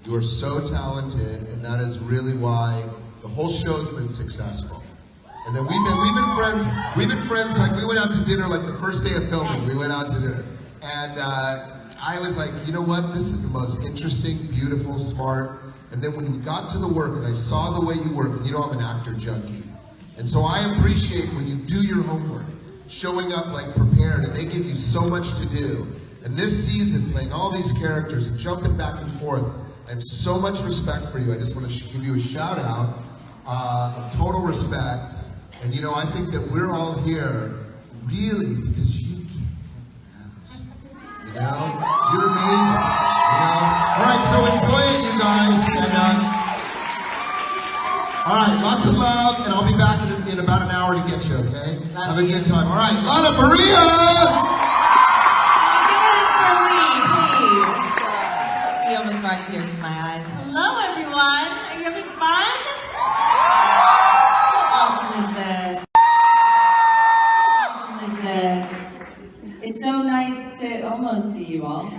You are so talented, and that is really why the whole show's been successful. And then we've been friends. We've been friends. Like, we went out to dinner like the first day of filming. We went out to dinner, and I was like, you know what? This is the most interesting, beautiful, smart. And then when we got to the work, and I saw the way you work, and you know I'm an actor junkie, and so I appreciate when you do your homework, showing up like prepared, and they give you so much to do. And this season, playing all these characters and jumping back and forth, I have so much respect for you. I just want to give you a shout out of total respect. And you know, I think that we're all here really because you you know, you're amazing. You know? All right, so enjoy it, you guys. And all right, lots of love, and I'll be back in about an hour to get you. Okay? Have a good time. All right, Lana Maria. He almost brought tears to my eyes. Hello, everyone. Are you having fun? How awesome is this? How awesome is this? It's so nice to almost see you all.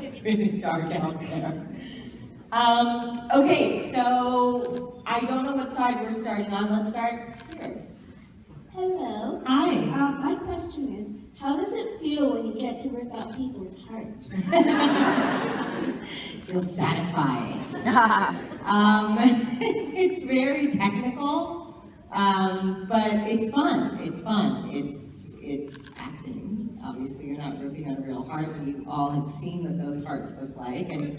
It's really dark out there. Okay, so I don't know what side we're starting on. Let's start here. Hello. Hi. My question is, how does it feel when you get to rip out people's hearts? Feels satisfying. It's very technical, but it's fun. It's fun. It's acting. Obviously, you're not ripping out a real heart, and you all have seen what those hearts look like, and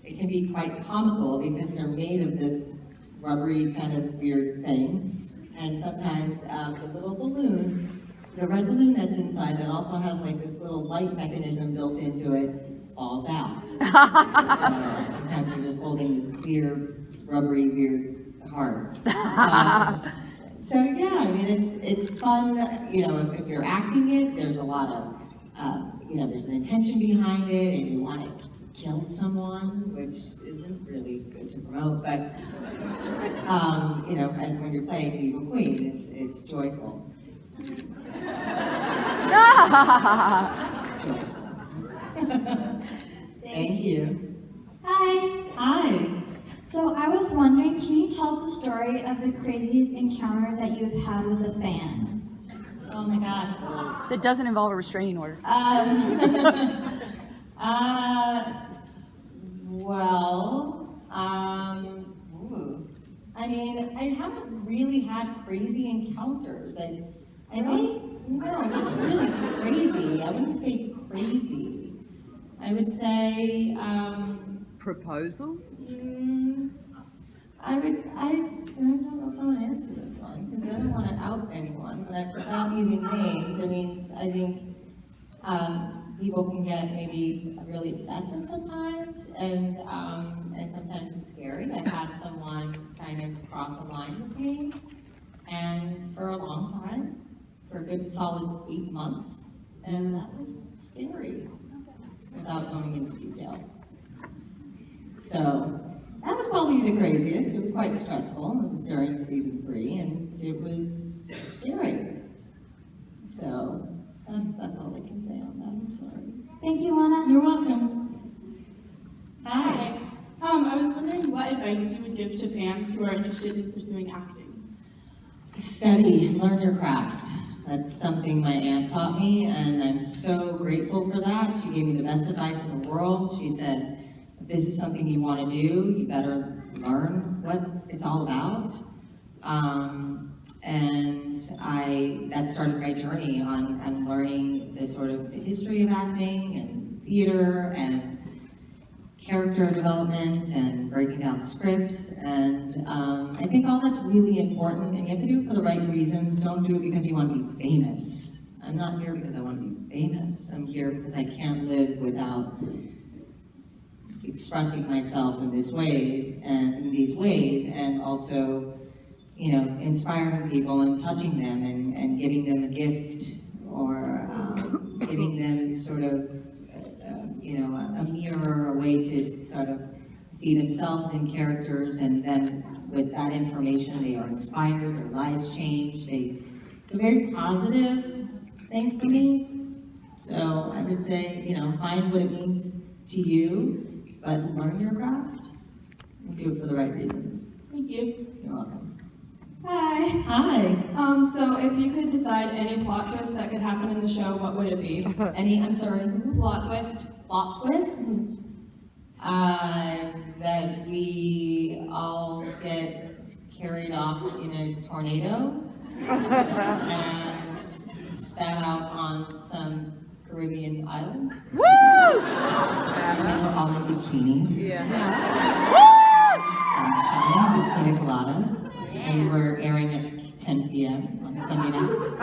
it can be quite comical because they're made of this rubbery kind of weird thing, and sometimes the little balloon, the red balloon that's inside that also has like this little light mechanism built into it, falls out. So sometimes you're just holding this clear, rubbery, weird heart. So yeah, I mean, it's fun, you know, if you're acting it, there's a lot of, you know, there's an intention behind it, and you want to kill someone, which isn't really good to promote, but, you know, and when you're playing the evil queen, it's joyful. It's joyful. Thank you. Hi. Hi. So I was wondering, can you tell us the story of the craziest encounter that you've had with a fan? Oh my gosh. That doesn't involve a restraining order. Ooh. I mean, I haven't really had crazy encounters. I don't, no, not really crazy. I wouldn't say crazy. I would say, Proposals? I don't know if I want to answer this one, because I don't want to out anyone, but without using names, I mean, I think people can get maybe really obsessive sometimes, and sometimes it's scary. I've had someone kind of cross a line with me, and for a long time, for a good solid 8 months, and that was scary, without going into detail. So that was probably the craziest. It was quite stressful. It was during season 3, and it was scary. So that's all I can say on that. I'm sorry. Thank you, Lana. You're welcome. Hi. I was wondering what advice you would give to fans who are interested in pursuing acting. Study, learn your craft. That's something my aunt taught me, and I'm so grateful for that. She gave me the best advice in the world. She said, if this is something you want to do, you better learn what it's all about. And that started my journey on learning the sort of the history of acting and theater and character development and breaking down scripts. And I think all that's really important, and you have to do it for the right reasons. Don't do it because you want to be famous. I'm not here because I want to be famous. I'm here because I can't live without expressing myself in these ways, and also, you know, inspiring people and touching them and giving them a gift, or giving them sort of, you know, a mirror, a way to sort of see themselves in characters, and then with that information they are inspired, their lives change. It's a very positive thing for me. So I would say, you know, find what it means to you, but learn your craft and do it for the right reasons. Thank you. You're welcome. Hi. Hi. So if you could decide any plot twist that could happen in the show, what would it be? I'm sorry. Plot twist. Plot twists? That we all get carried off in a tornado and spat out on some Caribbean island. Woo! And then we're all in bikinis. Sunshine with pina coladas. And we're airing at 10 p.m. on Sunday nights.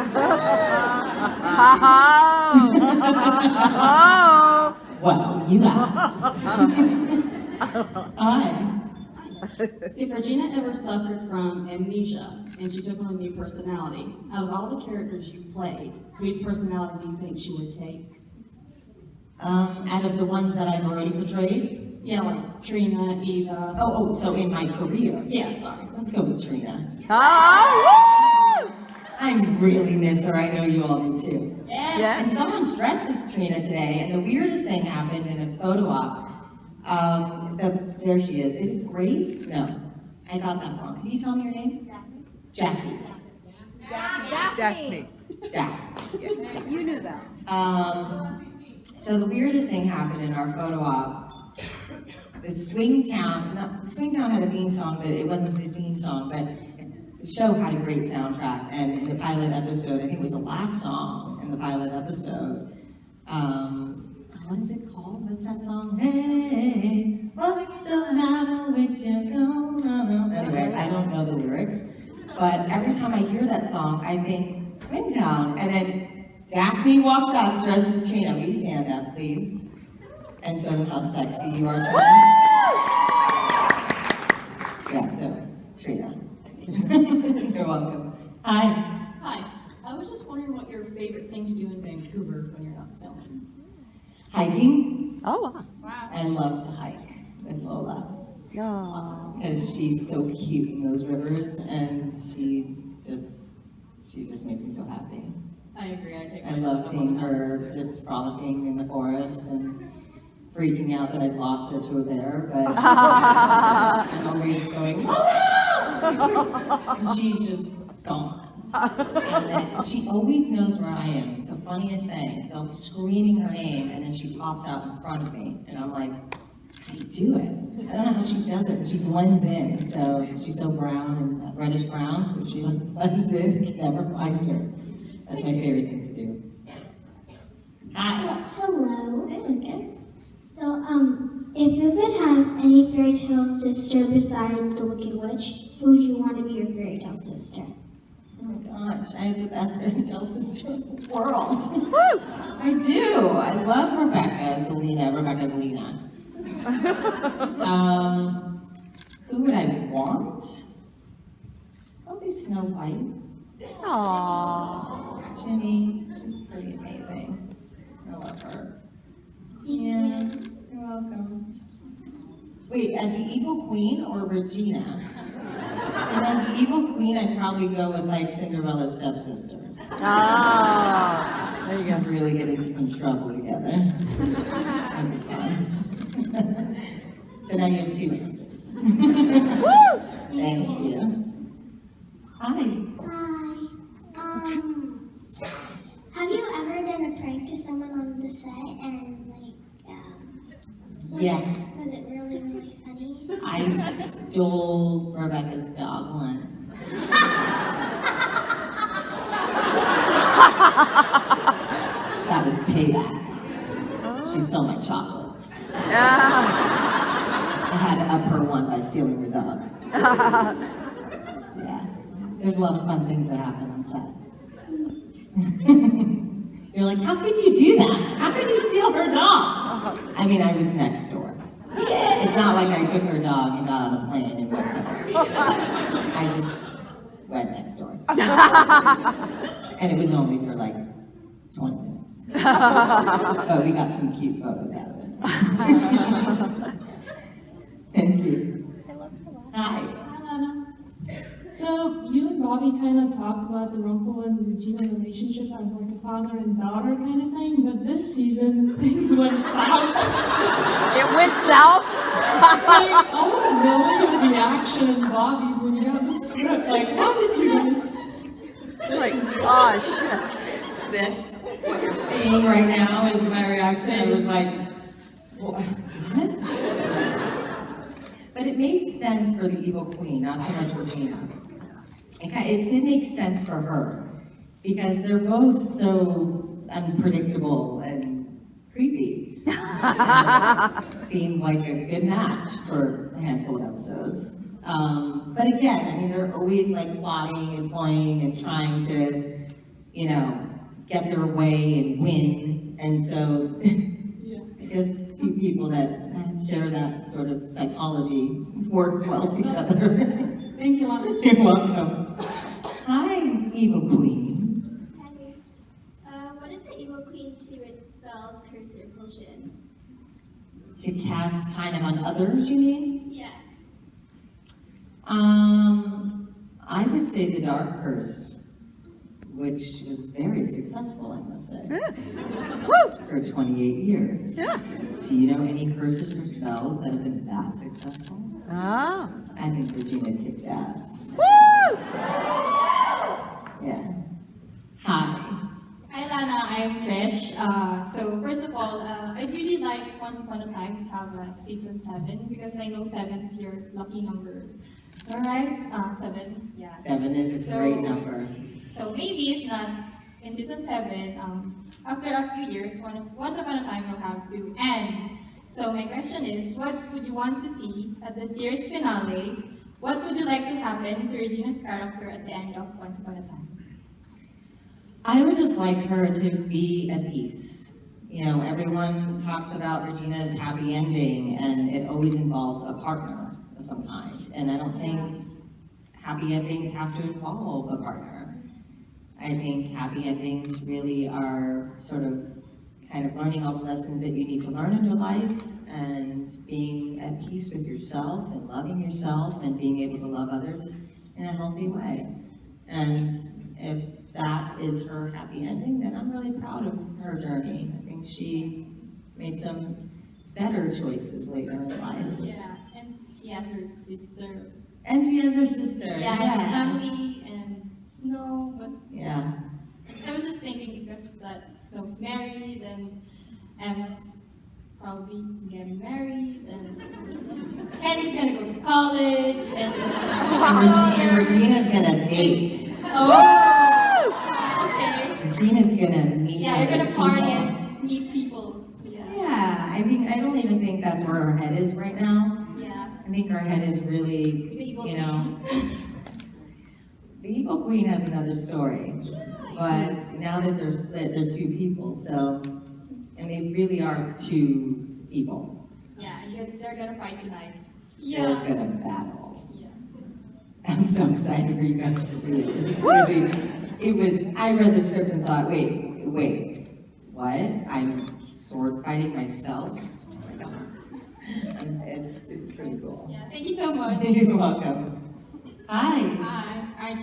Oh! Well, you asked. Hi. If Regina ever suffered from amnesia and she took on a new personality, out of all the characters you played, whose personality do you think she would take? Out of the ones that I've already portrayed? Yeah, like Trina, Eva. So in my career? Yeah, sorry. Let's go with Trina. Oh! I really miss her. I know you all do too. Yes. And someone's dressed as Trina today, and the weirdest thing happened in a photo op. There she is. Is it Grace? No, I got that wrong. Can you tell me your name? Jackie. Daphne. Daphne. You knew that. So the weirdest thing happened in our photo op. The Swingtown had a theme song, but it wasn't the theme song, but the show had a great soundtrack, and in the pilot episode, I think it was the last song in the pilot episode, what is it called? What's that song? Hey, what's the matter with you? Anyway, I don't know the lyrics, but every time I hear that song, I think Swingtown, and then Daphne walks up dressed as Trina. Will you stand up, please? And show them how sexy you are, Trina. Yeah, so, Trina. You're welcome. Hi. Hi. I was just wondering what your favorite thing to do in Vancouver when you're not filming. Hiking. Oh, I love to hike with Lola. wow. Because she's so cute in those rivers, and she just makes me so happy. I agree. I take. I love seeing her just frolicking in the forest and freaking out that I've lost her to a bear, but I'm always going, and she's just gone. And then she always knows where I am. It's the funniest thing. I'm screaming her name, and then she pops out in front of me, and I'm like, how do you do it? I don't know how she does it. She blends in. So she's so brown and reddish brown, so she like blends in. You can never find her. That's my favorite thing to do. Hi. Hello. Hey, Lincoln. So, if you could have any fairy tale sister besides the Wicked Witch, who would you want to be your fairy tale sister? Oh my gosh, I have the best fairy tale sister in the world. I do. I love Rebecca Zelina. Who would I want? Probably Snow White. Aww. Jenny, she's pretty amazing. I love her. Yeah, you're welcome. Wait, as the evil queen or Regina? And as the evil queen, I'd probably go with like Cinderella's stepsisters. Ah. There you I'd go. really get into some trouble together. That'd be fun. So now you have two answers. Thank you. Hi. Hi. Have you ever done a prank to someone on the set and Yeah. was it really, really funny? I stole Rebecca's dog once. That was payback. She stole my chocolates. Yeah. I had to up her one by stealing her dog. Yeah. There's a lot of fun things that happen on set. You're like, how could you do that? How could you steal her dog? I mean, I was next door. It's not like I took her dog and got on a plane and went somewhere. I just went next door. And it was only for like 20 minutes. But we got some cute photos out of it. Thank you. Hi. So you and Bobby kind of talked about the Rumpel and the Regina relationship as like a father and daughter kind of thing, but this season things went south. It went south? Like, I want to know your reaction and Bobby's when you got the script. Like, how did you guys? Like, gosh. This, what you're seeing right now is my reaction. I was like, what? But it made sense for the evil queen, not so much Regina. It did make sense for her, because they're both so unpredictable and creepy. It seemed like a good match for a handful of episodes. But again, I mean, they're always like plotting and playing and trying to, you know, get their way and win. And so, I guess two people that share that sort of psychology work well together. Thank you, Lana. You're welcome. Hi, evil queen. Hi. What is the evil queen's favorite spell, curse, or potion? To cast kind of on others, you mean? Yeah. I would say the dark curse, which was very successful, I must say, for 28 years. Yeah. Do you know any curses or spells that have been that successful? Ah. I think Regina kicked ass. Woo! Yeah. Hi. Hi Lana, I'm Trish. So first of all, I'd really like Once Upon a Time to have a season 7 because I know 7 is your lucky number. Alright? 7, yeah. 7 is a great number. So maybe if not, in season 7, after a few years, Once Upon a Time will have to end. So my question is, what would you want to see at the series finale? What would you like to happen to Regina's character at the end of Once Upon a Time? I would just like her to be at peace. You know, everyone talks about Regina's happy ending, and it always involves a partner of some kind. And I don't think happy endings have to involve a partner. I think happy endings really are sort of kind of learning all the lessons that you need to learn in your life and being at peace with yourself and loving yourself and being able to love others in a healthy way. And if that is her happy ending, then I'm really proud of her journey. I think she made some better choices later in life. Yeah, and she has her sister. And she has her sister. Yeah, and family and Snow, but Yeah. I was just thinking because Snow's married and Emma's probably getting married and Henry's gonna go to college And Regina's gonna date. Oh, okay. Regina's gonna meet. Yeah, you're other gonna party people. and meet people. Yeah. Yeah, I mean, I don't even think that's where her head is right now. Yeah. I think her head is really, you know, the evil queen has another story. But now that they're split, they're two people, so, and they really are two people. Yeah, and they're gonna fight tonight. They're gonna battle. Yeah. I'm so excited for you guys to see it. It's really, it was, I read the script and thought, wait, what? I'm sword fighting myself? Oh my God. And it's pretty cool. Yeah, thank you so much. You're welcome. Hi. Hi, I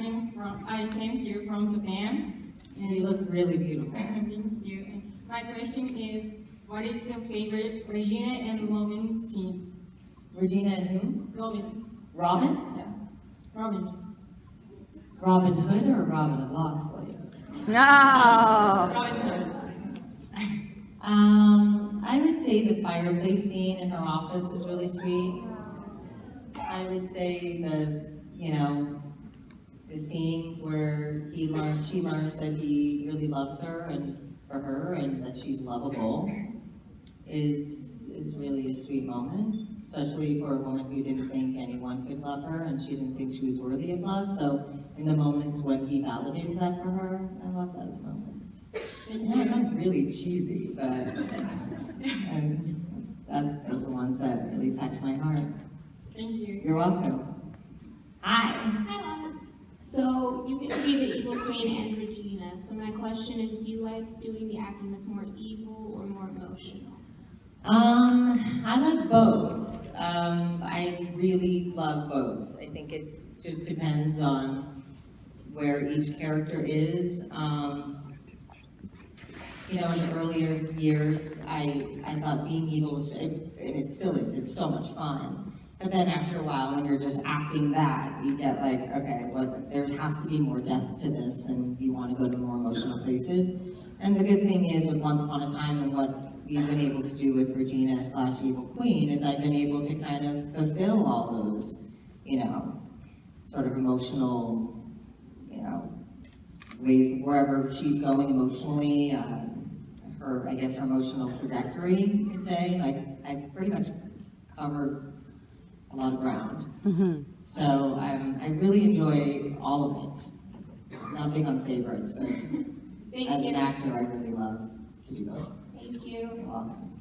came here from Japan. And you look really beautiful. Thank you. And my question is, what is your favorite Regina and Robin scene? Regina and who? Robin. Robin? Yeah. Robin. Robin Hood or Robin of Locksley? No. Robin Hood. I would say the fireplace scene in her office is really sweet. I would say the scenes where she learns that he really loves her and for her and that she's lovable is really a sweet moment, especially for a woman who didn't think anyone could love her and she didn't think she was worthy of love. So in the moments when he validated that for her, I love those moments. It sounds really cheesy, but that's the ones that really touch my heart. Thank you. You're welcome. Hi. Hi, Lana. So you get to be the evil queen and Regina. So my question is, do you like doing the acting that's more evil or more emotional? I like both. I really love both. I think it just depends on where each character is. You know, in the earlier years, I thought being evil was, and it still is, it's so much fun. But then after a while, when you're just acting that, you get like, okay, well, there has to be more depth to this, and you want to go to more emotional places. And the good thing is, with Once Upon a Time and what we've been able to do with Regina / Evil Queen, is I've been able to kind of fulfill all those, you know, sort of emotional, you know, ways wherever she's going emotionally. I guess her emotional trajectory, you could say. Like, I've pretty much covered a lot of ground. Mm-hmm. So I really enjoy all of it. I'm not big on favorites, but as an actor, I really love to do both. Thank you. You're welcome.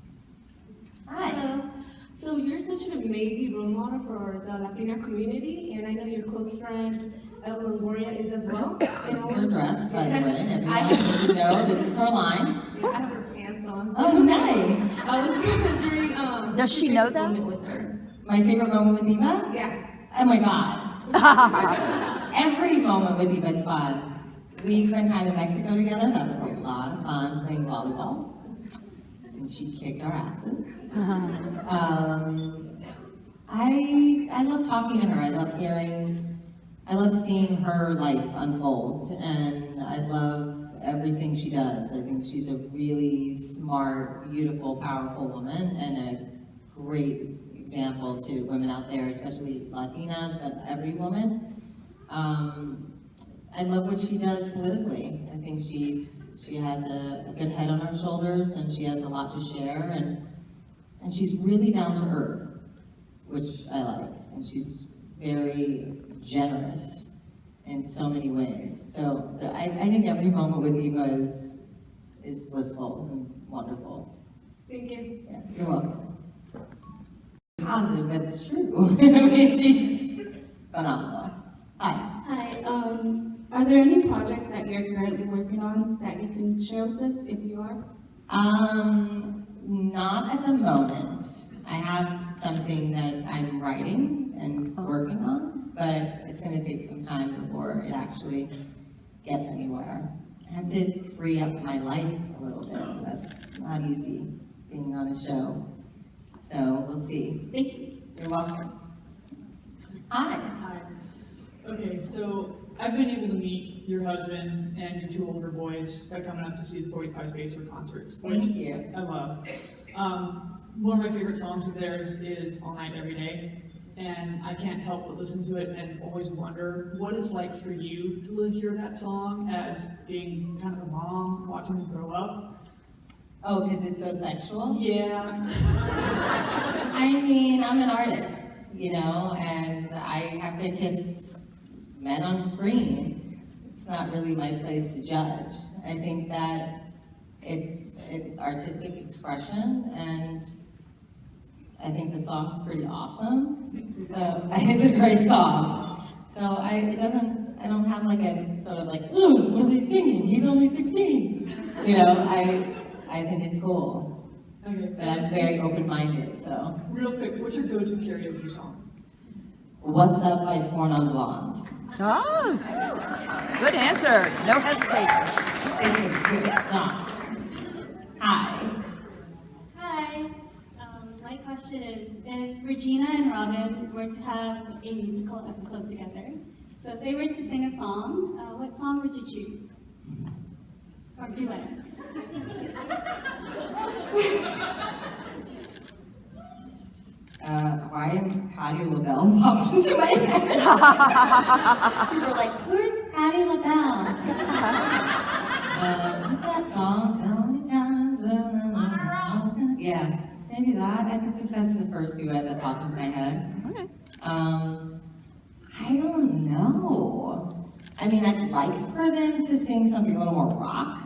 Hi. Hello. So you're such an amazing role model for the Latina community, and I know your close friend Eva Longoria is as well. This is her dress, by the way. Everyone should know this is her line. I have her pants on. Oh, nice. I was wondering, Does she know that? moment with her. My favorite moment with Eva? Yeah. Oh my God. Every moment with Eva is fun. We spent time in Mexico together. That was a lot of fun playing volleyball. And she kicked our asses. I love talking to her. I love seeing her life unfold, and I love everything she does. I think she's a really smart, beautiful, powerful woman, and a great example to women out there, especially Latinas, but every woman. I love what she does politically. I think she has a good head on her shoulders, and she has a lot to share, and she's really down to earth, which I like. And she's very generous in so many ways. So I think every moment with Eva is blissful and wonderful. Thank you. Yeah, you're welcome. Positive, but it's true. I mean, she's phenomenal. Hi. Hi, are there any projects that you're currently working on that you can share with us, if you are? Not at the moment. I have something that I'm writing and working on, but it's going to take some time before it actually gets anywhere. I have to free up my life a little bit. That's not easy, being on a show. So we'll see. Thank you. You're welcome. Hi. Hi. Okay, so I've been able to meet your husband and your 2 older boys by coming up to see the 45 Spacer concerts, which Thank you. I love. One of my favorite songs of theirs is All Night Every Day, and I can't help but listen to it and always wonder what it's like for you to hear that song as being kind of a mom, watching them grow up. Oh, because it's so sexual? Yeah. I mean, I'm an artist, you know, and I have to kiss men on screen. It's not really my place to judge. I think that it's an artistic expression, and I think the song's pretty awesome. So it's a great song. So I don't have like a sort of like, ooh, what are they singing? He's only 16. You know, I think it's cool. Okay. But I'm very open-minded, so. Real quick, what's your go-to karaoke song? What's Up by Four Non Blondes. Oh, good answer. No hesitation. It's a good song. Hi. Hi. My question is, if Regina and Robin were to have a musical episode together, so if they were to sing a song, what song would you choose? Or duet? Why Patti LaBelle popped into my head. People were like, who's Patti LaBelle? What's that song? Only times yeah, maybe that. I think just that's the first duet that popped into my head. Okay. I don't know. I mean, I'd like for them to sing something a little more rock,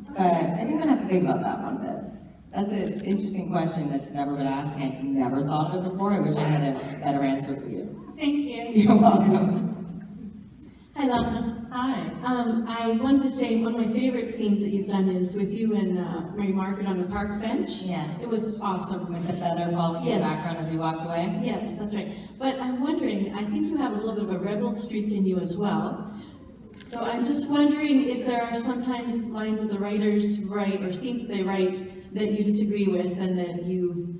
but I think I'm gonna have to think about that one a bit. That's an interesting question that's never been asked, and I've never thought of it before. I wish I had a better answer for you. Thank you. You're welcome. Hi, Lana. Hi. I wanted to say one of my favorite scenes that you've done is with you and Mary Margaret on the park bench. Yeah. It was awesome. With the feather falling in the Yes. background as we walked away? Yes, that's right. But I'm wondering, I think you have a little bit of a rebel streak in you as well. So I'm just wondering if there are sometimes lines that the writers write or scenes that they write that you disagree with and that you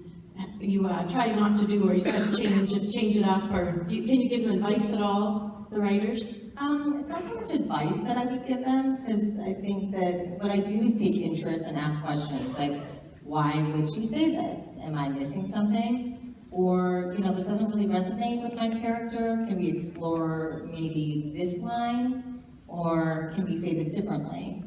try not to do, or you try to change it up, or can you give them advice at all, the writers? It's not so much advice that I would give them, because I think that what I do is take interest and ask questions, like, why would she say this? Am I missing something? Or, this doesn't really resonate with my character. Can we explore maybe this line? Or can we say this differently?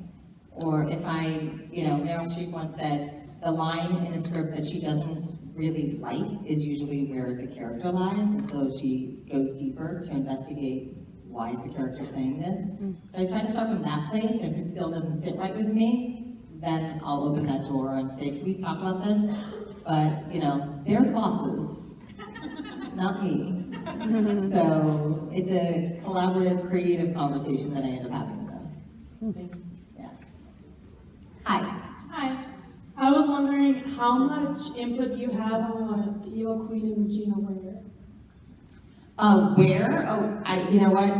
Or if Meryl Streep once said, the line in a script that she doesn't really like is usually where the character lies, and so she goes deeper to investigate why is the character saying this. So I try to start from that place. If it still doesn't sit right with me, then I'll open that door and say, can we talk about this? But, they're the bosses, not me. So it's a collaborative, creative conversation that I end up having with them. Yeah. Hi. Hi. I was wondering how much input do you have on Evil Queen and Regina Ware? Where? You know what?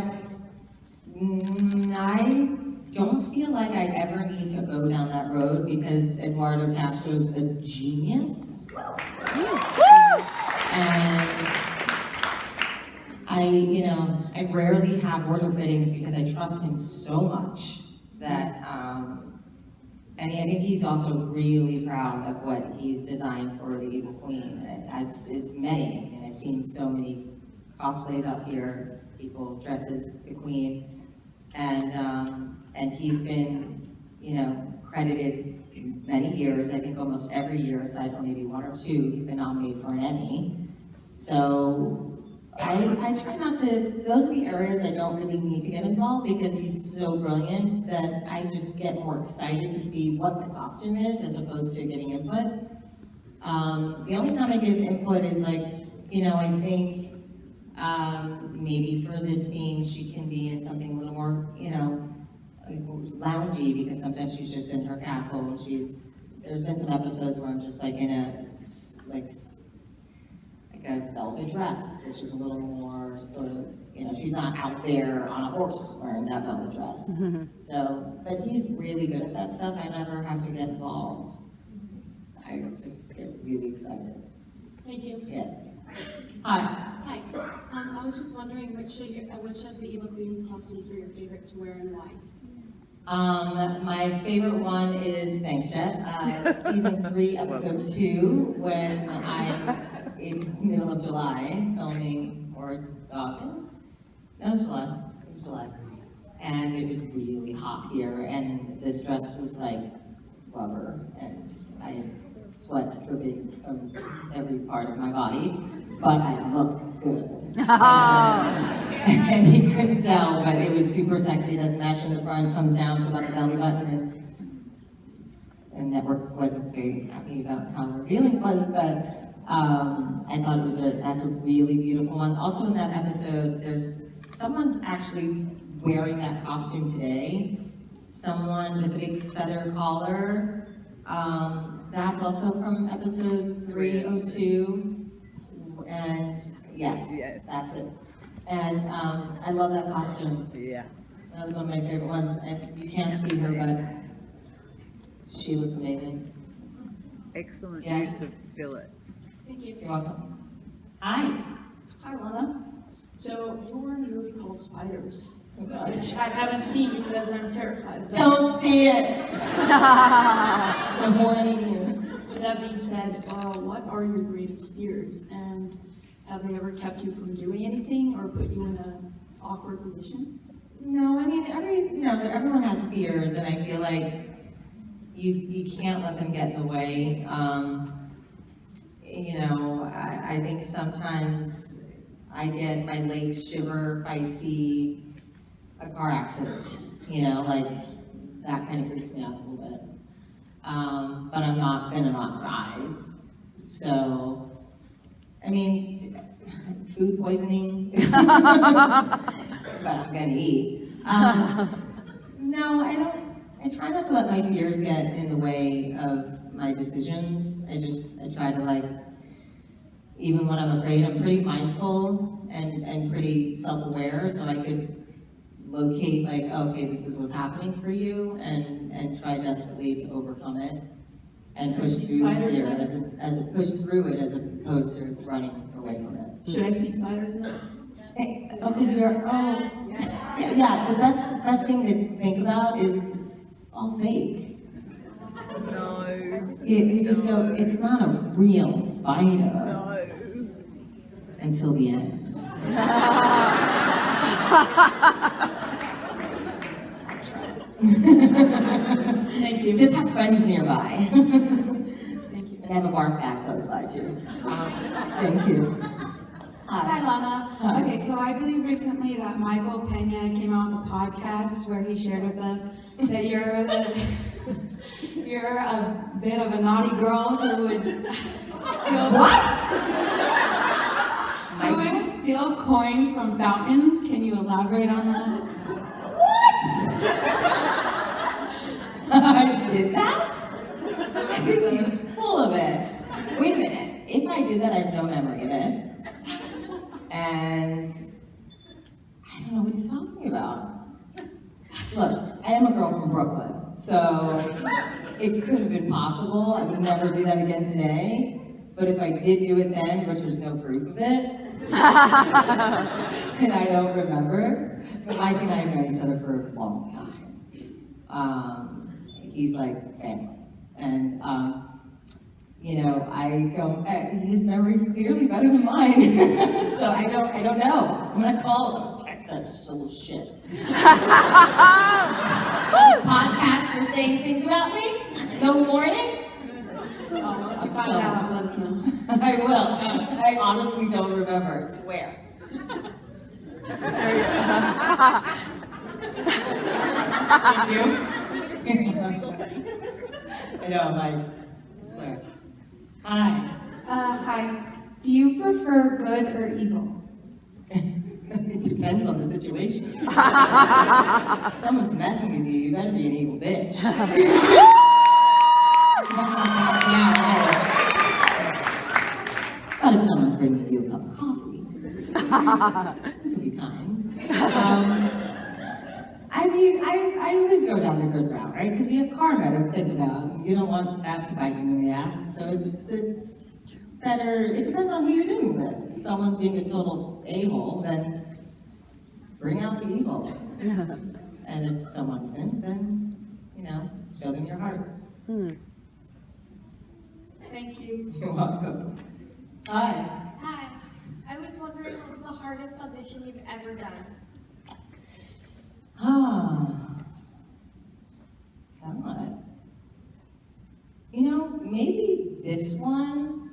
I don't feel like I ever need to go down that road because Eduardo Castro's a genius. And I rarely have wardrobe fittings because I trust him so much that, I think he's also really proud of what he's designed for the Evil Queen, as is many. I've seen so many cosplays out here, people dressed as the Queen, and he's been, credited many years. I think almost every year, aside from maybe one or two, he's been nominated for an Emmy. So I try not to, those are the areas I don't really need to get involved because he's so brilliant that I just get more excited to see what the costume is as opposed to getting input. The only time I give input is I think maybe for this scene she can be in something a little more, loungy, because sometimes she's just in her castle and there's been some episodes where I'm just in a, a velvet dress, which is a little more sort of, she's not out there on a horse wearing that velvet dress. So, but he's really good at that stuff. I never have to get involved. I just get really excited. Thank you. Yeah. Hi. Hi. I was just wondering which of the Evil Queen's costumes were your favorite to wear and why? My favorite one is, thanks Jet, season 3, episode 2, when I'm in the middle of July filming, or August? No, it was July. It was July. And it was really hot here, and this dress was like rubber, and I had sweat dripping from every part of my body, but I looked good. And he couldn't tell, but it was super sexy. It doesn't mesh in the front, comes down to about the belly button, and network wasn't very happy about how revealing it was, but I thought that's a really beautiful one. Also in that episode, someone's actually wearing that costume today. Someone with a big feather collar. That's also from episode 302. And yes, that's it. And I love that costume. Yeah. That was one of my favorite ones. And you can't see her, but she looks amazing. Excellent Yeah. use of fillets. Thank you. You're welcome. Hi. Hi, Lana. So you were in a movie called Spiders, Oh, God. which I haven't seen because I'm terrified of that. Don't see it. So horny here. With that being said, what are your greatest fears, and have they ever kept you from doing anything or put you in an awkward position? No, I mean, everyone has fears, and I feel like you can't let them get in the way. I think sometimes I get my legs shiver if I see a car accident, that kind of freaks me out a little bit. But I'm not gonna not drive. So, I mean, food poisoning, but I'm gonna eat. No, I don't. I try not to let my fears get in the way of my decisions. I try to like, even when I'm afraid, I'm pretty mindful and pretty self-aware, so I could locate like, okay, this is what's happening for you, and try desperately to overcome it and push through fear as push through it as opposed to running away from it. Should I see spiders now? Because yeah. The best thing to think about is it's all fake. No. You just go, it's not a real spider No. until the end. Thank you. Just have friends nearby. Thank you. And have a barf bag close by too. Thank you. Hi, Lana. Okay, so I believe recently that Michael Pena came out with a podcast where he shared with us that you're a bit of a naughty girl who would steal who would steal coins from fountains. Can you elaborate on that? I did that? He's full of it. Wait a minute. If I did that, I have no memory of it. And I don't know what he's talking about. Look, I am a girl from Brooklyn, so it could have been possible. I would never do that again today. But if I did do it then, which there's no proof of it, and I don't remember, but Mike and I have known each other for a long time. He's like family. And, I don't, his memory's clearly better than mine. So I don't know. I'm gonna call him, text that little shit. On this podcast, you're saying things about me? No warning? Oh, well, if you find out, let us know. I will. I honestly don't remember, I swear. Thank you. I know, I'm like, I swear. Hi. Hi. Do you prefer good or evil? It depends on the situation. If someone's messing with you, you better be an evil bitch. Yeah, right. But if someone's bringing you a cup of coffee, you could be kind. I always go down the good route, right? Because you have karma to think about. You don't want that to bite you in the ass. So it's better. It depends on who you're dealing with. If someone's being a total a-hole, then bring out the evil. And if someone isn't, then show them your heart. Thank you. You're welcome. Hi. Hi. I was wondering what was the hardest audition you've ever done? God. Maybe this one,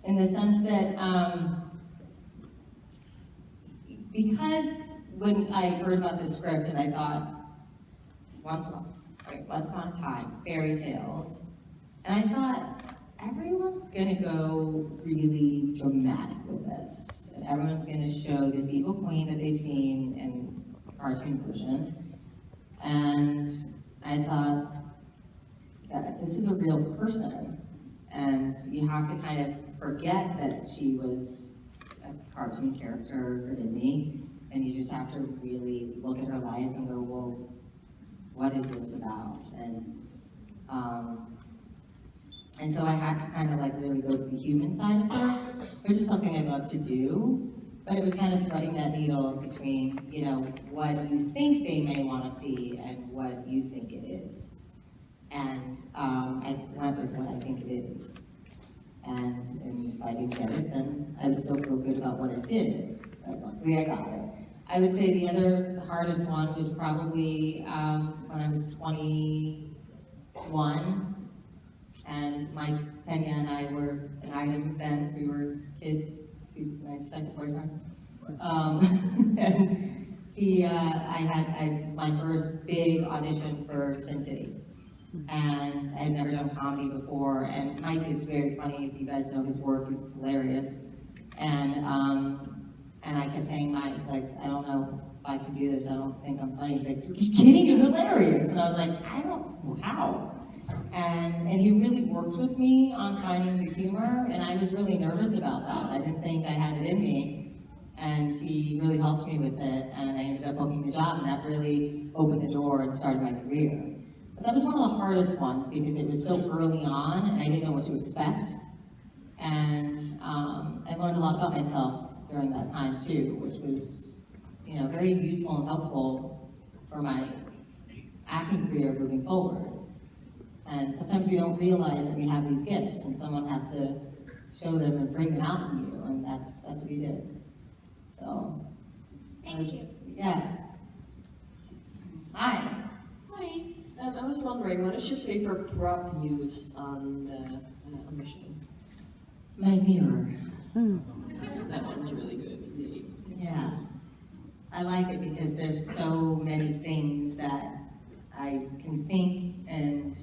in the sense that, because when I heard about the script and I thought, once upon a time, fairy tales, and I thought, everyone's gonna go really dramatic with this, and everyone's gonna show this evil queen that they've seen in cartoon version, and I thought that this is a real person, and you have to kind of forget that she was a cartoon character for Disney, and you just have to really look at her life and go, well, what is this about? And so I had to kind of like really go to the human side of her, which is something I love to do. But it was kind of threading that needle between, what you think they may want to see and what you think it is. And I went with what I think it is. And if I didn't get it, then I would still feel good about what I did. But luckily I got it. I would say the other hardest one was probably when I was 21. And Mike Pena and I were an item then. We were kids. He's my second boyfriend. And it was my first big audition for Spin City. And I had never done comedy before. And Mike is very funny. If you guys know his work, he's hilarious. And I kept saying, Mike, I don't know I can do this, I don't think I'm funny. He's like, you're kidding, you're hilarious. And I was like, I don't know how. And he really worked with me on finding the humor, and I was really nervous about that. I didn't think I had it in me, and he really helped me with it, and I ended up booking the job, and that really opened the door and started my career. But that was one of the hardest ones because it was so early on, and I didn't know what to expect. And I learned a lot about myself during that time too, which was, you know, very useful and helpful for my acting career moving forward. And sometimes we don't realize that we have these gifts, and someone has to show them and bring them out in you, and that's what he did. So, Thank you. Yeah. Hi. Hi. I was wondering, what is your favorite prop used on the show? My mirror. That one's really good. Yeah. I like it because there's so many things that I can think and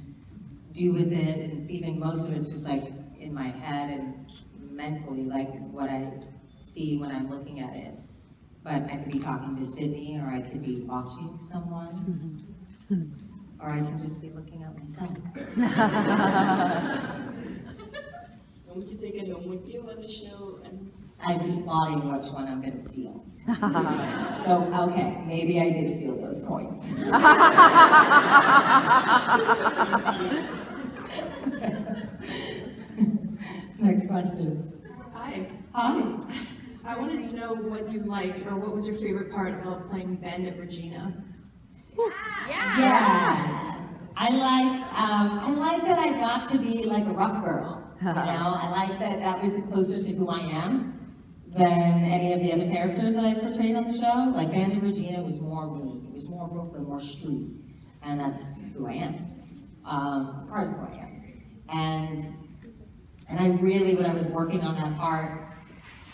do with it, and it's even, most of it's just like in my head and mentally, like what I see when I'm looking at it. But I could be talking to Sydney, or I could be watching someone, or I can just be looking at myself. Would you take it home with you on the show? I've been plotting which one I'm going to steal. So, okay, maybe I did steal those coins. Next question. Hi. Hi. I wanted to know what you liked, or what was your favorite part about playing Bandit Regina? Yes. I liked that I got to be like a rough girl. You know, I like that was closer to who I am than any of the other characters that I portrayed on the show. Like Bandit Regina was more me. It was more Brooklyn, more street, and that's who I am. Part of who I am. And I really, when I was working on that part,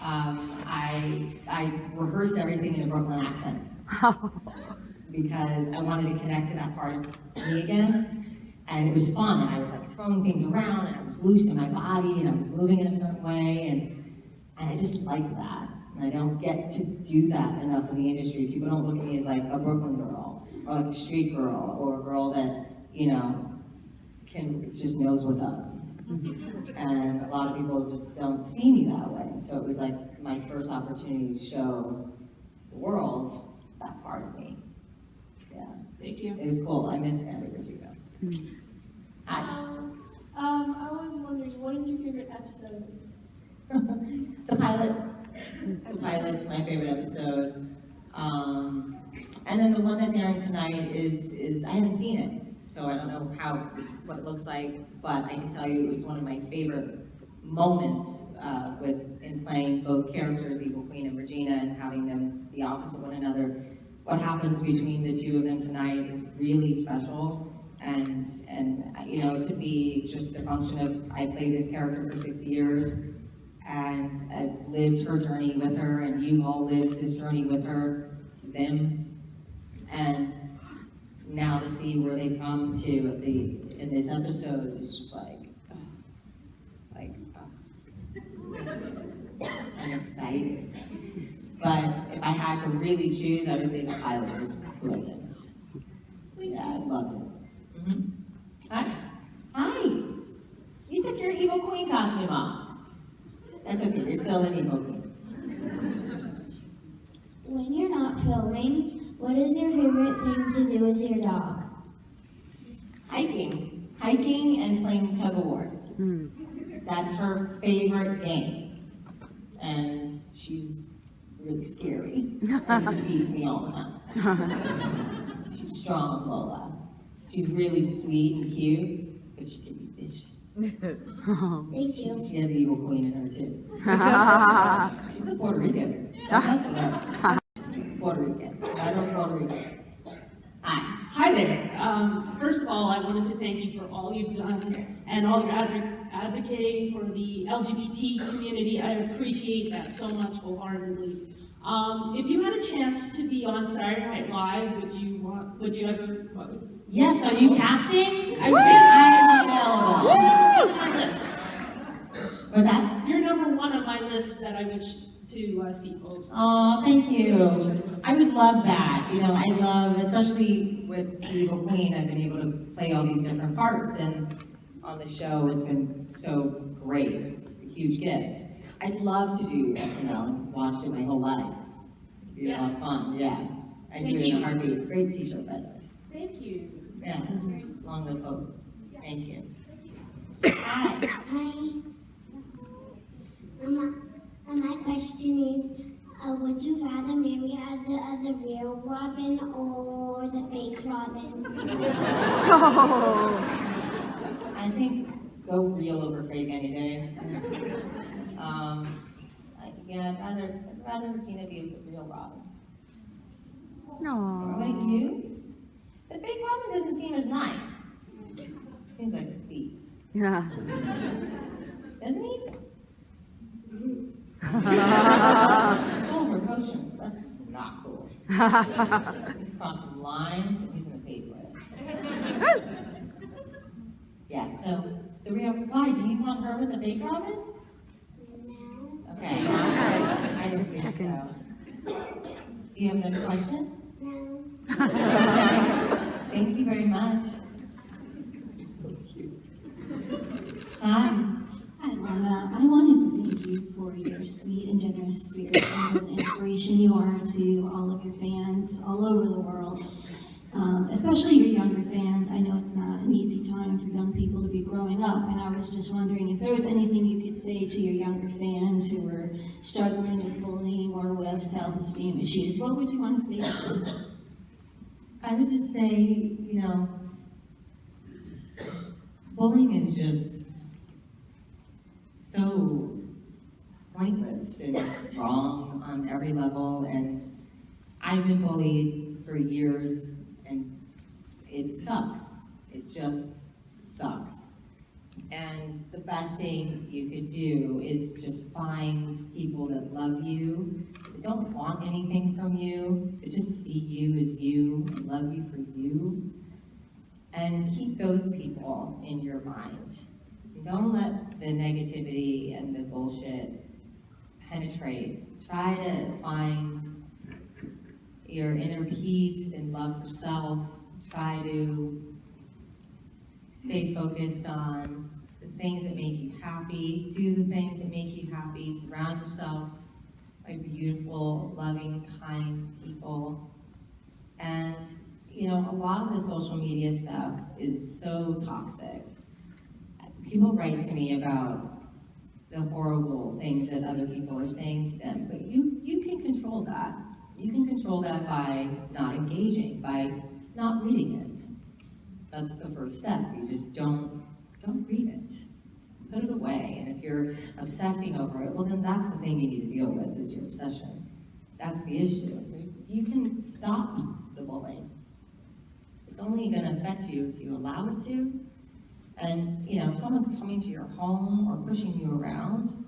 I rehearsed everything in a Brooklyn accent because I wanted to connect to that part of me again. And it was fun, and I was like throwing things around, and I was loose in my body, and I was moving in a certain way, and I just liked that. And I don't get to do that enough in the industry. People don't look at me as like a Brooklyn girl, or like a street girl, or a girl that, you know, just knows what's up. And a lot of people just don't see me that way. So it was like my first opportunity to show the world that part of me. Yeah. Thank you. It was cool. I miss Bandit Regina. Hi. I was wondering, what is your favorite episode? The pilot. The pilot's my favorite episode. And then the one that's airing tonight is I haven't seen it, so I don't know what it looks like, but I can tell you it was one of my favorite moments in playing both characters, Evil Queen and Regina, and having them be opposite one another. What happens between the two of them tonight is really special. And you know, it could be just a function of I played this character for 6 years, and I've lived her journey with her, and you've all lived this journey with her, them, and now to see where they come to in this episode is just I'm excited. But if I had to really choose, I would say the pilot was brilliant. Yeah, I loved it. Hi. Hi. You took your Evil Queen costume off. That's okay, you're still an Evil Queen. When you're not filming, what is your favorite thing to do with your dog? Hiking. Hiking and playing tug of war. That's her favorite game. And she's really scary. And beats me all the time. She's strong, Lola. She's really sweet and cute, but she can be vicious. Thank you. She has the Evil Queen in her too. She's a Puerto Rican. That's what I Puerto Rican. I know Puerto Rican. Hi. Hi there. First of all, I wanted to thank you for all you've done and all your advocating for the LGBT community. I appreciate that so much wholeheartedly. If you had a chance to be on Saturday Night Live, would you ever? Yes, are you casting? I wish. I'm available. On my list. What's that? You're number one on my list that I wish to see folks. Oh, thank you. I would love that. You know, I love, especially with the Evil Queen, I've been able to play all these different parts, and on the show, it's been so great. It's a huge gift. I'd love to do SNL. I've watched it my whole life. It'd be a lot of fun, yeah. I'd do it in a heartbeat. Great t-shirt, by the way. Thank you. Yeah, long live hope. Thank you. Hi. My question is, would you rather marry the real Robin or the fake Robin? I think go real over fake any day. Yeah, I'd rather Regina be the real Robin. No. What about you? The fake Robin doesn't seem as nice. Seems like a thief. Yeah. Doesn't he? Stole her potions. That's just not cool. He's crossed some lines and he's gonna pay for it. Yeah, so the real, why? Do you want her with the fake Robin? No. Okay. I didn't think so. Do you have another question? No. Thank you very much. She's so cute. Hi. Hi, Lana. I wanted to thank you for your sweet and generous spirit and the inspiration you are to all of your fans all over the world, especially your younger fans. I know it's not an easy time for young people to be growing up, and I was just wondering if there was anything you could say to your younger fans who were struggling with bullying or with self-esteem issues. What would you want to say to them? I would just say, you know, bullying is just so pointless and wrong on every level, and I've been bullied for years, and it sucks. It just sucks. And the best thing you could do is just find people that love you, that don't want anything from you, that just see you as you and love you for you, and keep those people in your mind. Don't let the negativity and the bullshit penetrate. Try to find your inner peace and love for self. Try to stay focused on the things that make you happy. Do the things that make you happy. Surround yourself by beautiful, loving, kind people. And, you know, a lot of the social media stuff is so toxic. People write to me about the horrible things that other people are saying to them, but you can control that. You can control that by not engaging, by not reading it. That's the first step. You just don't read it. Put it away. And if you're obsessing over it, well, then that's the thing you need to deal with, is your obsession. That's the issue. So you can stop the bullying. It's only going to affect you if you allow it to. And, you know, if someone's coming to your home or pushing you around,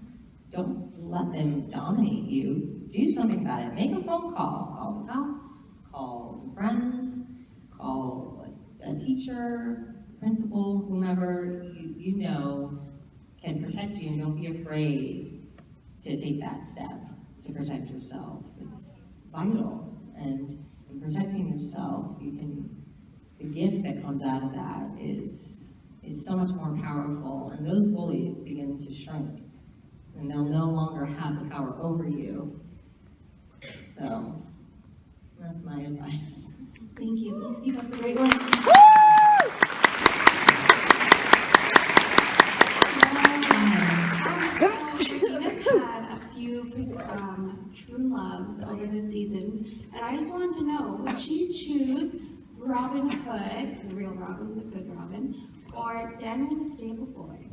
don't let them dominate you. Do something about it. Make a phone call. Call the cops. Call some friends. Call a teacher, principal, whomever you know can protect you. And don't be afraid to take that step to protect yourself. It's vital. And in protecting yourself, the gift that comes out of that is so much more powerful, and those bullies begin to shrink, and they'll no longer have the power over you. So, that's my advice. Thank you. Please keep up the great work. Regina's had a few true loves over the seasons, and I just wanted to know, would she choose Robin Hood, the real Robin, the good Robin, or Daniel the Stable Boy?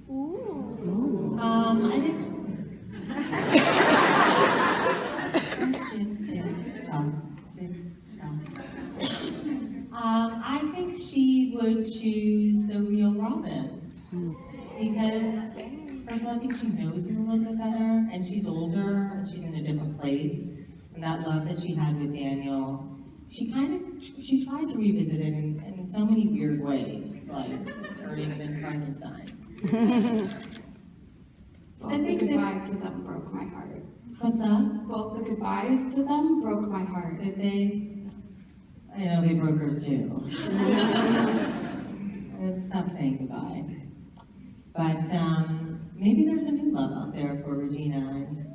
Ooh. I think I think she would choose the real Robin, because first of all, I think she knows you a little bit better, and she's older, and she's in a different place, and that love that she had with Daniel, she tried to revisit it in so many weird ways, like turning him into Frankenstein. I think the goodbyes to them broke my heart. What's that? Both the goodbyes to them broke my heart. Did they? I know they broke hers too. Let's stop saying goodbye. But maybe there's a new love out there for Regina, and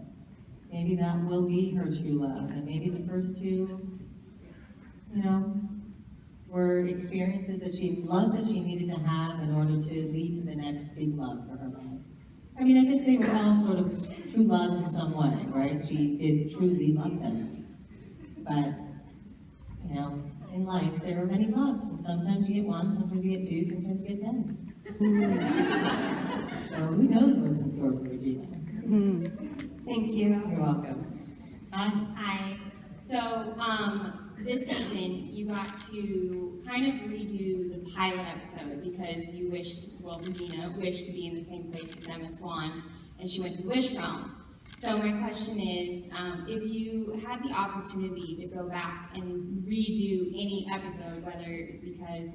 maybe that will be her true love. And maybe the first two, you know, were experiences that loves that she needed to have in order to lead to the next big love for her life. I mean, I guess they were all sort of true loves in some way, right? She did truly love them. But, you know, in life, there are many loves, and sometimes you get one, sometimes you get two, sometimes you get 10. So who knows what's in store for Regina? Thank you. You're welcome. Hi. So, this season, you got to kind of redo the pilot episode because you Regina wished to be in the same place as Emma Swan, and she went to the Wish Realm. So my question is, if you had the opportunity to go back and redo any episode, whether it was because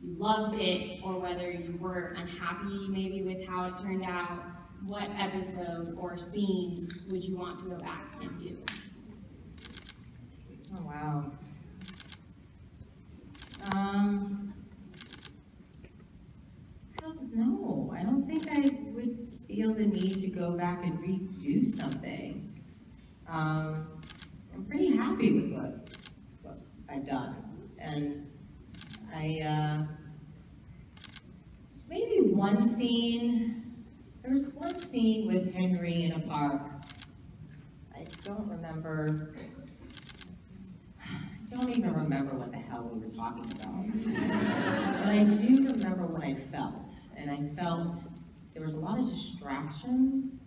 you loved it or whether you were unhappy maybe with how it turned out, what episode or scenes would you want to go back and do? Oh, wow. I don't know. I don't think I would feel the need to go back and redo something. I'm pretty happy with what I've done. And maybe one scene, there was one scene with Henry in a park. I don't even remember what the hell we were talking about. But I do remember what I felt. And I felt there was a lot of distractions.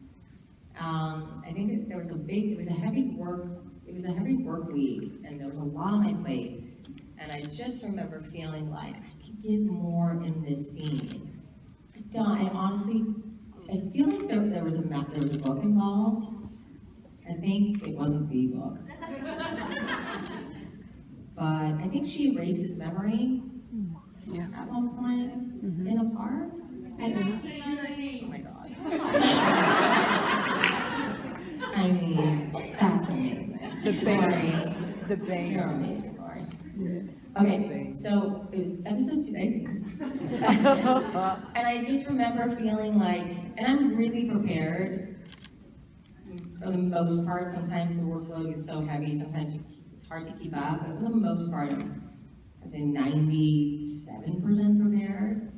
I think it was a heavy work week, and there was a lot on my plate. And I just remember feeling like I could give more in this scene. I feel like there was a book involved. I think it wasn't the book. But I think she erases memory at one point in a park. Oh my God. I mean, that's amazing. The bangs. You're amazing, Lori. Okay, so it was episode 219. And I just remember feeling like, and I'm really prepared for the most part. Sometimes the workload is so heavy, sometimes it's hard to keep up, but for the most part, I'd say 97% prepared.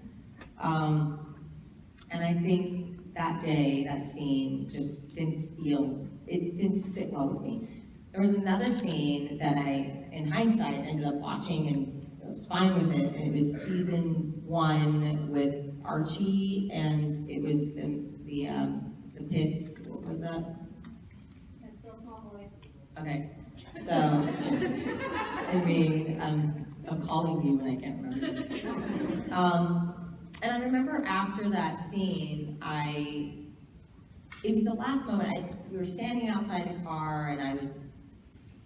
And I think that day, that scene just didn't sit well with me. There was another scene that I, in hindsight, ended up watching and I was fine with it, and it was season 1 with Archie, and it was the pits, what was that? That's Still Small Boys. Okay, so, I mean, I'm calling you and I can't remember. And I remember after that scene, it was the last moment, we were standing outside the car and I was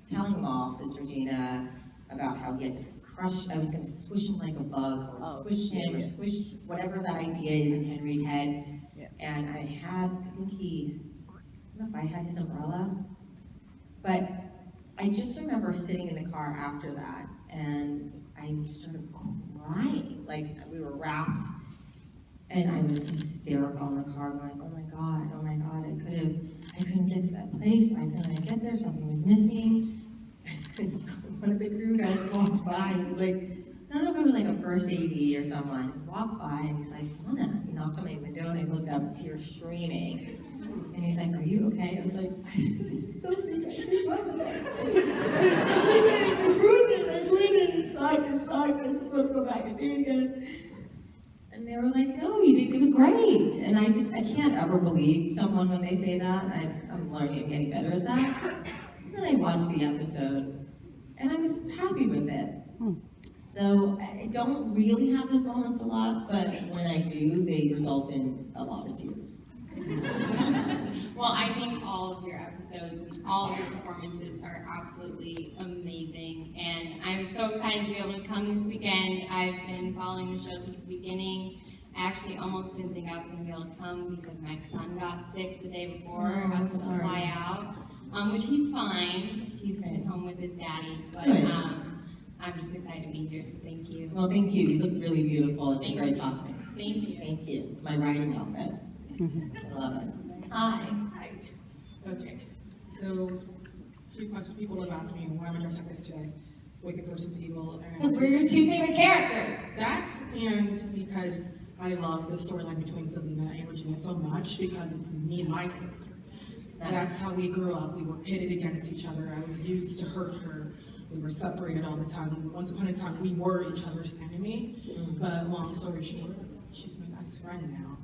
telling him off as Regina about how he had just crushed, I was going to squish him like a bug, or squish him, or squish whatever that idea is in Henry's head. And I don't know if I had his umbrella, but I just remember sitting in the car after that, and I started crying, like we were wrapped, and I was hysterical in the car, going, oh my God, I couldn't get to that place, why couldn't I get there, something was missing. And so one of the crew guys walked by, and he was like, I don't know if it was like a first AD or someone, he walked by and he's like, Lana, he knocked on my window and I looked up, tears streaming. And he's like, are you okay? I was like, I just don't think I did well in that scene. I ruined it, it sucked, I just want to go back and do it again. And they were like, no, you did, it was great. And I can't ever believe someone when they say that. I'm learning and getting better at that. And then I watched the episode, and I was happy with it. So I don't really have those moments a lot, but when I do, they result in a lot of tears. Well, I think all of your episodes and all of your performances are absolutely amazing, and I'm so excited to be able to come this weekend. I've been following the show since the beginning. I actually almost didn't think I was going to be able to come because my son got sick the day before. I was supposed to fly out. which he's fine. He's at home with his daddy, but Good. I'm just excited to be here, so thank you. Well, thank you. You look really beautiful. It's a great costume. Thank you. Thank you. My riding outfit. I love it. Hi. Okay, so a few questions. People have asked me why am I dressed like this today? Wicked versus evil. Because we're your two favorite characters. That and because I love the storyline between Selena and Regina so much because it's me and my sister. Nice. That's how we grew up. We were pitted against each other. I was used to hurt her. We were separated all the time. Once upon a time, we were each other's enemy. But long story short, she's my best friend now.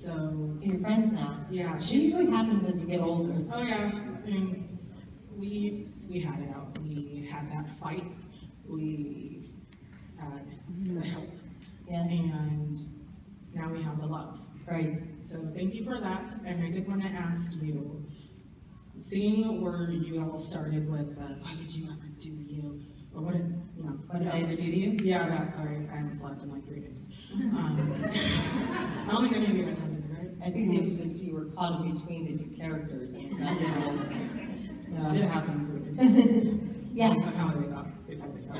So You're friends now. yeah, It usually happens as you get older. Oh yeah, and we had it out. We had that fight. We had the help. Yeah. And now we have the love. Right. So thank you for that. And I did want to ask you, seeing where you all started with, what did you ever do to you? Or what did, you know. What did I ever do to you? Yeah, that, sorry. I haven't slept in like 3 days. I don't think any of you guys have been, right? I think it was just you were caught in between the two characters. Yeah. It happens. Yeah. Somehow I wake up, if I wake up.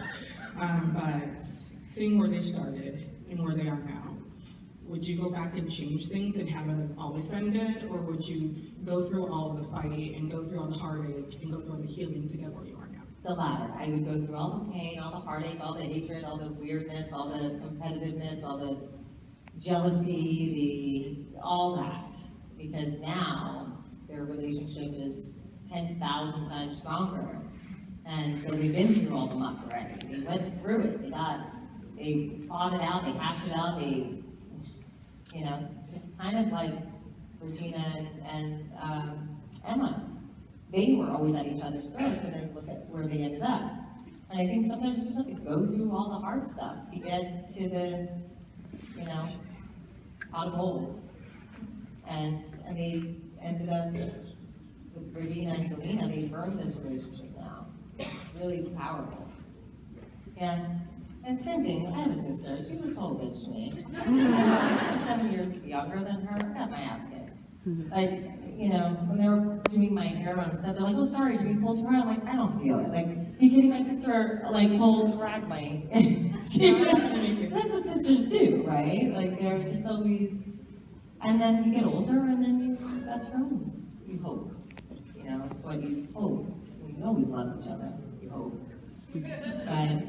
But seeing where they started and where they are now, would you go back and change things and have it always been good? Or would you go through all of the fight and go through all the heartache and go through all the healing to get where you are now? The latter. I would go through all the pain, all the heartache, all the hatred, all the weirdness, all the competitiveness, all the jealousy, all that. Because now their relationship is 10,000 times stronger. And so they've been through all the muck already. They went through it. They fought it out, they hashed it out, it's just kind of like Regina and Emma. They were always at each other's throats, but then look at where they ended up. And I think sometimes you just have to go through all the hard stuff to get to the, pot of gold. And they ended up with Regina and Selena, they burned this relationship now. It's really powerful. Yeah. And same thing, I have a sister, she was a total bitch to me. I'm 7 years younger than her, I got my ass kicked. Like, when they were doing my hair on set, they're like, oh, sorry, do we pull too hard? I'm like, I don't feel it. Like, are you kidding? My sister, drag my... That's what sisters do, right? Like, they're just always... And then you get older, and then you're best friends, you hope. It's what you hope. You always love each other, you hope. But,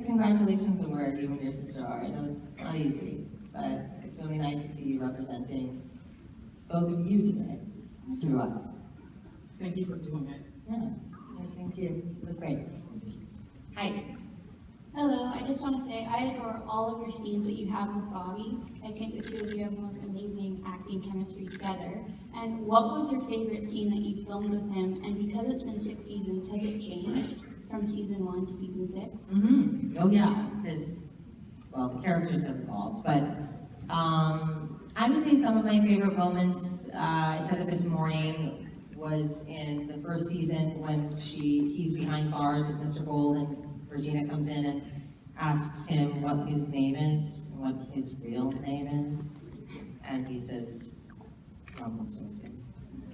congratulations on where you and your sister are. I know it's not easy, but it's really nice to see you representing both of you today through us. Thank you for doing it. Yeah, thank you. It was great. Hi. Hello, I just want to say I adore all of your scenes that you have with Bobby. I think the two of you have the most amazing acting chemistry together. And what was your favorite scene that you filmed with him? And because it's been 6 seasons, has it changed from season 1 to season 6? Mm-hmm. Oh yeah, because, the characters have evolved. But I would say some of my favorite moments, I said it this morning, was in the first season when he's behind bars as Mr. Gold and Regina comes in and asks him what his name is, what his real name is, and he says, Rumpelstiltskin.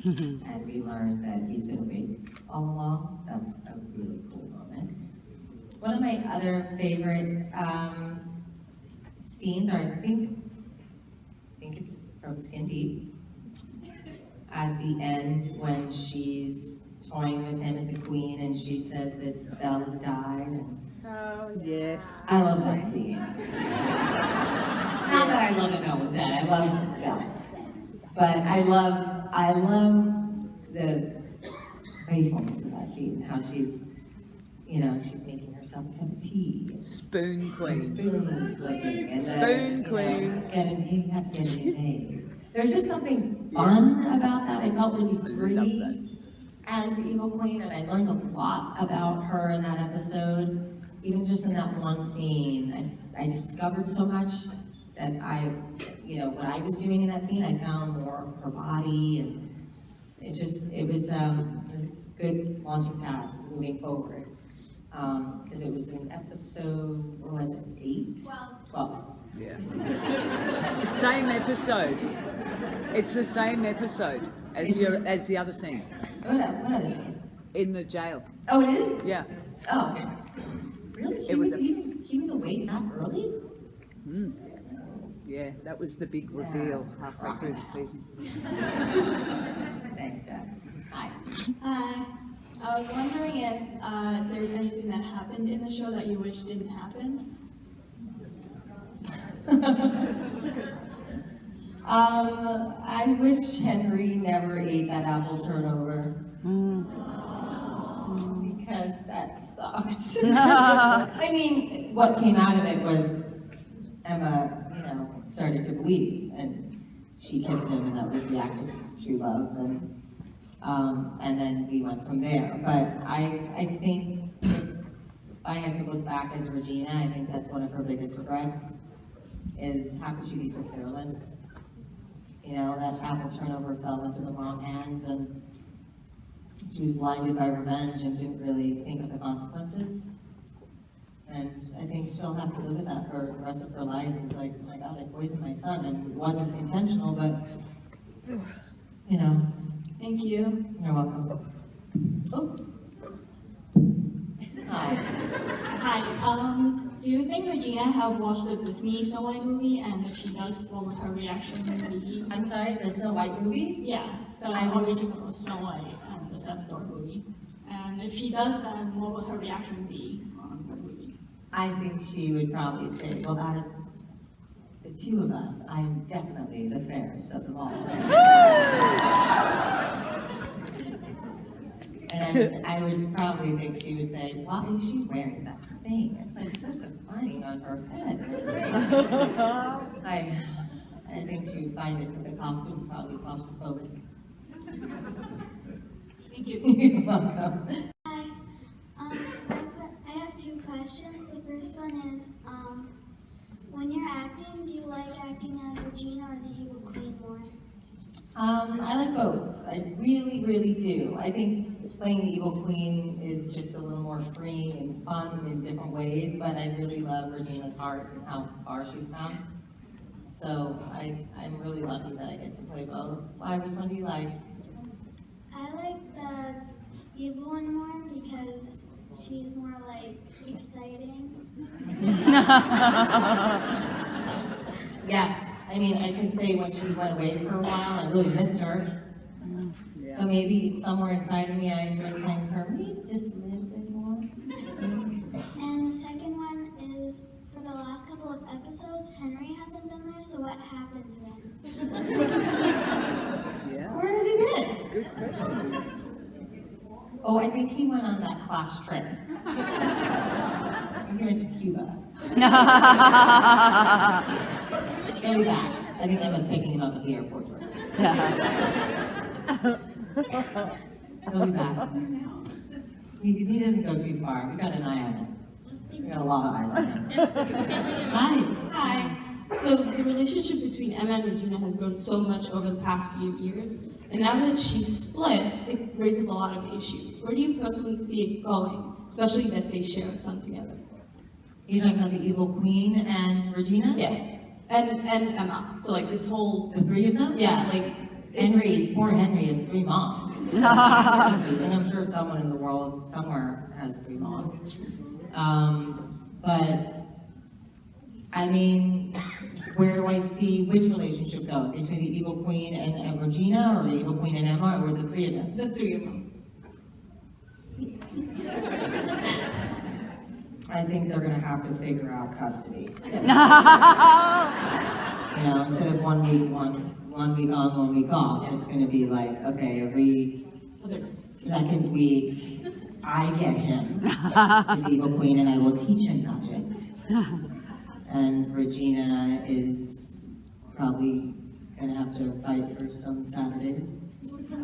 And we learned that he's been awake all along. That's a really cool moment. One of my other favorite scenes are, I think it's from Skin Deep, at the end when she's toying with him as a queen and she says that Belle has died. And oh, yes. I love that scene. Not that I love that Belle was dead, I love Belle. But I love the faithfulness of that scene, how she's, she's making herself a cup of tea. Spoon queen. Spoon flicking. And Spoon queen. You have to get it made. There's just something fun about that. I felt really free as the evil queen, and I learned a lot about her in that episode. Even just in that one scene, I discovered so much that what I was doing in that scene, I found more of her body, and it was a good launching pad moving forward. Because it was in episode, what was it, 8? 12. Yeah. Same episode. It's the same episode as the other scene. What other scene? In the jail. Oh, it is? Yeah. Oh, really? He was awake that early? Mm. Yeah, that was the big reveal halfway through the season. Thanks, Jack. Hi. Hi. I was wondering if there's anything that happened in the show that you wish didn't happen. I wish Henry never ate that apple turnover. Because that sucked. I mean, what came out of it was Emma, started to believe, and she kissed him, and that was the act of true love, and then we went from there. But I think if I had to look back as Regina, I think that's one of her biggest regrets, is how could she be so fearless? That apple turnover fell into the wrong hands, and she was blinded by revenge and didn't really think of the consequences. And I think she'll have to live with that for the rest of her life. It's like, oh my God, I poisoned my son, and it wasn't intentional, but, Thank you. You're welcome. Oh. Hi. Hi. Do you think Regina have watched the Disney Snow White movie? And if she does, what would her reaction be? I'm sorry, the Snow White movie? Yeah, the original Snow White and the Seven Dwarfs movie. And if she does, then what would her reaction be on the movie? I think she would probably say, well, out of the two of us, I am definitely the fairest of them all. And I would probably think she would say, why is she wearing that thing? It's like such a flying on her head. I think she would find it, the costume probably claustrophobic. Thank you. You're welcome. Hi. I have two questions. The first one is, when you're acting, do you like acting as Regina or the Evil Queen more? I like both. I really, really do. I think playing the Evil Queen is just a little more free and fun in different ways, but I really love Regina's heart and how far she's come. So I'm really lucky that I get to play both. Why? Which one do you like? I like the evil one more because she's more like exciting. Yeah, I mean, I can say when she went away for a while, I really missed her. Yeah. So maybe somewhere inside of me, I enjoy playing her just a little bit more. And the second one is, for the last couple of episodes, Henry hasn't been there, so what happened to him? Yeah. Where has he been? Good question. Oh, I think he went on that class trip. He went to Cuba. He'll be back. I think Emma's picking him up at the airport. He'll be back. He doesn't go too far. We got an eye on him. We got a lot of eyes on him. Hi. Hi. So the relationship between Emma and Regina has grown so much over the past few years, and now that she's split, it raises a lot of issues. Where do you personally see it going, especially that they share a son together? You're talking about the Evil Queen and Regina? Yeah. And Emma. So like this whole... The three of them? Yeah, like... Poor Henry has three moms. And I'm sure someone in the world somewhere has three moms. But, I mean, where do I see which relationship going? Between the Evil Queen and Regina, or the Evil Queen and Emma, or the three of them? The three of them. I think they're going to have to figure out custody. Instead of 1 week on, 1 week off, it's going to be like, okay, every second week, I get him, this Evil Queen, and I will teach him magic. And Regina is probably going to have to fight for some Saturdays.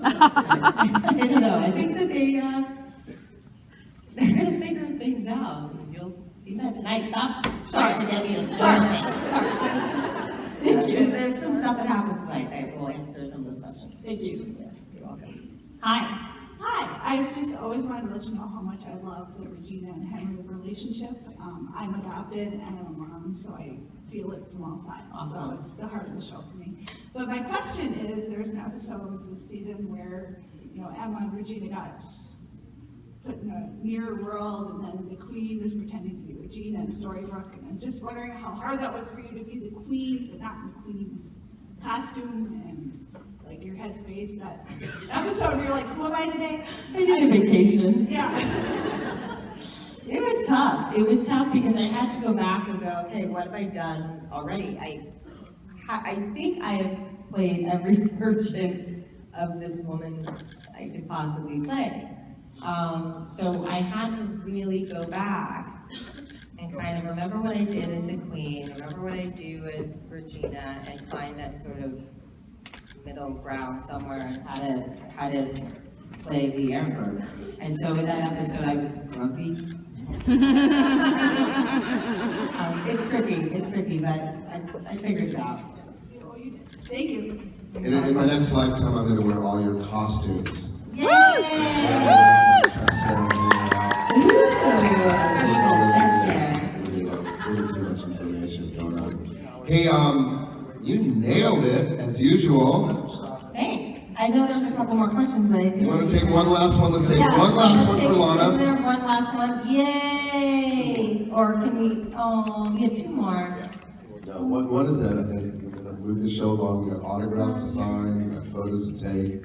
I don't know. I think that they're going to figure things out. You'll see that tonight. Stop trying to get me to spoil things. Thank you. There's some stuff that happens tonight. I will answer some of those questions. Thank you. Yeah, you're welcome. Hi. Hi, I just always wanted to let you know how much I love the Regina and Henry relationship. I'm adopted and I'm a mom, so I feel it from all sides. Awesome. So it's the heart of the show for me. But my question is, there's an episode this season where, Emma and Regina got put in a mirror world, and then the queen was pretending to be Regina and Storybrooke, and I'm just wondering how hard that was for you to be the queen, but not in the queen's costume, and like your headspace, that episode where you're like, who am I today? I need a vacation. Yeah. It was tough. It was tough because I had to go back and go, okay, what have I done already? I think I have played every version of this woman I could possibly play. So I had to really go back and kind of remember what I did as the queen, remember what I do as Regina, and find that sort of middle ground somewhere and how to play the emperor. And so with that episode, I was grumpy. It's tricky, but I figured it out. Thank you. In my next lifetime, I'm going to wear all your costumes. Yay! Really too much information going on. Hey, you nailed it as usual. Thanks. I know there's a couple more questions, but I think... You want to take one last one? Let's take one last one for Lana. Is there one last one? Yay! Or can we... Oh, we have two more. No, what is it? I think we're going to move the show along. We got autographs to sign, we got photos to take.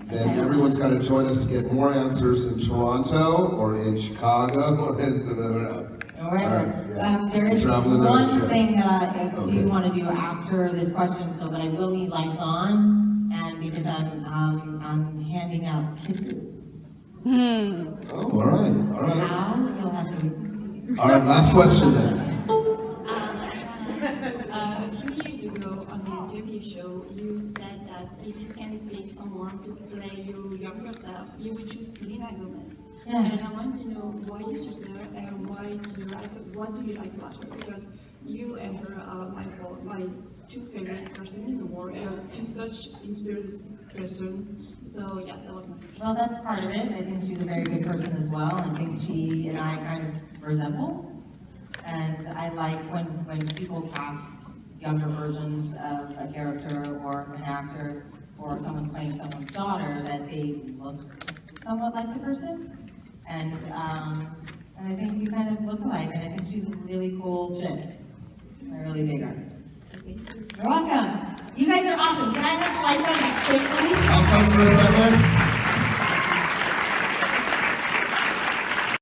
Then everyone's got to join us to get more answers in Toronto or in Chicago or in whatever else. All right. There is one thing that I do want to do after this question, so but I will need lights on, and because I'm handing out kisses. Oh, all right. Now you'll have to wait and see. All right, last question then. A few years ago on the interview show, you said that if you can pick someone to play your younger self, you would choose Selena Gomez. Yeah. And I want to know why you chose her and what do you like about her? Because you and her are my two favorite persons in the world. You're two such inspired persons. So yeah, that was my question. Well, that's part of it. I think she's a very good person as well. I think she and I kind of resemble. And I like when people cast younger versions of a character or an actor, or someone's playing someone's daughter, that they look somewhat like the person. And I think we kind of look alike, and I think she's a really cool chick. I really dig her. You're welcome. You guys are awesome. Can I have the lights on just quickly? Outside for a second.